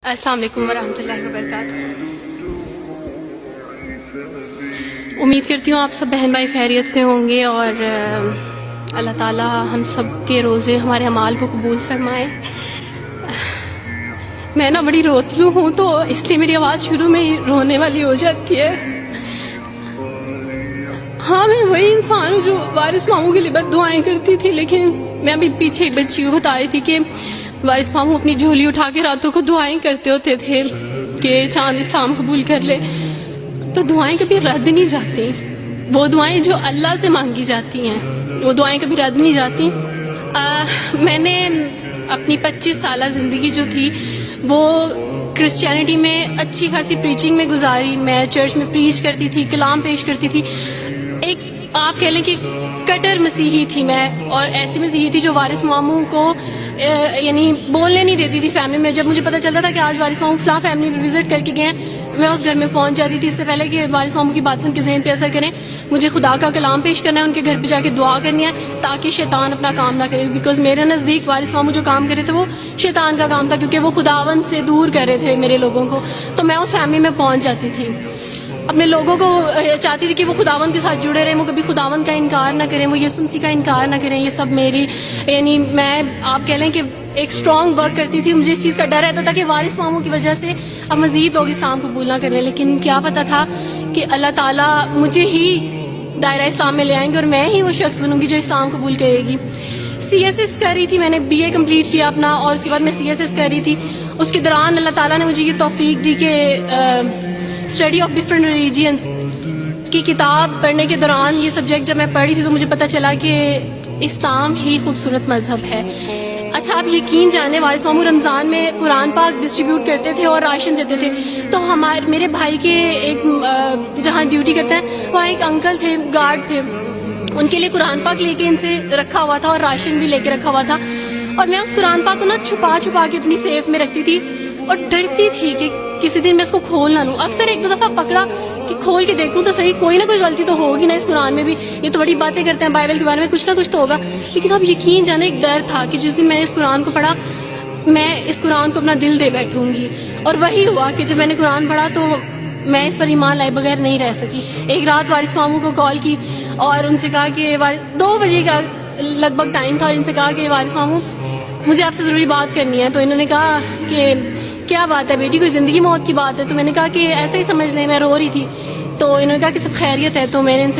السلام علیکم ورحمۃ اللہ وبرکاتہ۔ امید کرتی ہوں آپ سب بہن بھائی خیریت سے ہوں گے اور اللہ تعالیٰ ہم سب کے روزے ہمارے اعمال کو قبول فرمائے۔ میں نا بڑی روتلو ہوں تو اس لیے میری آواز شروع میں ہی رونے والی ہو جاتی ہے۔ ہاں میں وہی انسان ہوں جو وارث ماموں کے لیے بد دعائیں کرتی تھی، لیکن میں ابھی پیچھے ایک بچی کو بتا رہی تھی کہ وارث ماموں اپنی جھولی اٹھا کے راتوں کو دعائیں کرتے ہوتے تھے کہ چاند اسلام قبول کر لے، تو دعائیں کبھی رد نہیں جاتی۔ وہ دعائیں جو اللہ سے مانگی جاتی ہیں وہ دعائیں کبھی رد نہیں جاتی۔ میں نے اپنی 25 سالہ زندگی جو تھی وہ کرسچینٹی میں اچھی خاصی پریچنگ میں گزاری۔ میں چرچ میں پریچ کرتی تھی، کلام پیش کرتی تھی۔ ایک آپ کہہ لیں کہ کٹر مسیحی تھی میں، اور ایسی مسیحی تھی جو وارث ماموں کو یعنی بولنے نہیں دیتی تھی فیملی میں۔ جب مجھے پتہ چلتا تھا کہ آج وارث ماموں فلاں فیملی میں وزٹ کر کے گئے ہیں، میں اس گھر میں پہنچ جاتی تھی۔ اس سے پہلے کہ وارث ماموں کی باتیں ان کے ذہن پہ اثر کریں، مجھے خدا کا کلام پیش کرنا ہے، ان کے گھر پہ جا کے دعا کرنی ہے تاکہ شیطان اپنا کام نہ کرے، بیکاز میرے نزدیک وارث ماموں جو کام کرے تھے وہ شیطان کا کام تھا، کیونکہ وہ خداوند سے دور کر رہے تھے میرے لوگوں کو۔ تو میں اس فیملی میں پہنچ جاتی تھی، اپنے لوگوں کو چاہتی تھی کہ وہ خداوند کے ساتھ جڑے رہیں، وہ کبھی خداوند کا انکار نہ کریں، وہ یسوع مسیح کا انکار نہ کریں۔ یہ سب میری یعنی میں آپ کہہ لیں کہ ایک اسٹرانگ ورک کرتی تھی۔ مجھے اس چیز کا ڈر رہتا تھا کہ وارث ماموں کی وجہ سے اب مزید لوگ اسلام قبول نہ کریں، لیکن کیا پتہ تھا کہ اللہ تعالیٰ مجھے ہی دائرہ اسلام میں لے آئیں گے اور میں ہی وہ شخص بنوں گی جو اسلام قبول کرے گی۔ CSS کر رہی تھی، میں نے BA کمپلیٹ کیا اپنا، اور اس کے بعد میں CSS کر رہی تھی۔ اس کے دوران اللہ تعالیٰ نے مجھے یہ توفیق دی کہ اسٹڈی آف ڈفرینٹ ریلیجنس کی کتاب پڑھنے کے دوران یہ سبجیکٹ جب میں پڑھ رہی تھی تو مجھے پتہ چلا کہ اسلام ہی خوبصورت مذہب ہے۔ اچھا آپ یقین جانیں، وارث ماموں رمضان میں قرآن پاک ڈسٹریبیوٹ کرتے تھے اور راشن دیتے تھے، تو میرے بھائی کے ایک جہاں ڈیوٹی کرتے ہیں وہاں ایک انکل تھے، گارڈ تھے، ان کے لیے قرآن پاک لے کے ان سے رکھا ہوا تھا اور راشن بھی لے کے رکھا ہوا تھا، اور میں اس قرآن پاک کو نا چھپا کے اپنی سیف میں رکھتی تھی اور ڈرتی تھی کہ کسی دن میں اس کو کھول نہ لوں۔ اکثر ایک دو دفعہ پکڑا کہ کھول کے دیکھوں تو صحیح، کوئی نہ کوئی غلطی تو ہوگی نا اس قرآن میں بھی، یہ تو بڑی باتیں کرتے ہیں بائبل کے بارے میں، کچھ نہ کچھ تو ہوگا۔ لیکن اب یقین جانے ایک ڈر تھا کہ جس دن میں نے اس قرآن کو پڑھا میں اس قرآن کو اپنا دل دے بیٹھوں گی، اور وہی ہوا کہ جب میں نے قرآن پڑھا تو میں اس پر ایمان لائے بغیر نہیں رہ سکی۔ ایک رات وارث ماموں کو کال کی اور ان سے کہا کہ 2 بجے کا لگ بھگ ٹائم تھا، اور ان سے کہا کہ وارث ماموں مجھے آپ سے ضروری بات کرنی ہے۔ تو انہوں نے کہا کہ کیا بات ہے بیٹی، کوئی زندگی موت کی بات ہے؟ تو میں نے کہا کہ ایسے ہی سمجھ لیں، میں رو رہی تھی۔ تو انہوں نے کہا کہ سب خیریت ہے، تو میں نے ان سے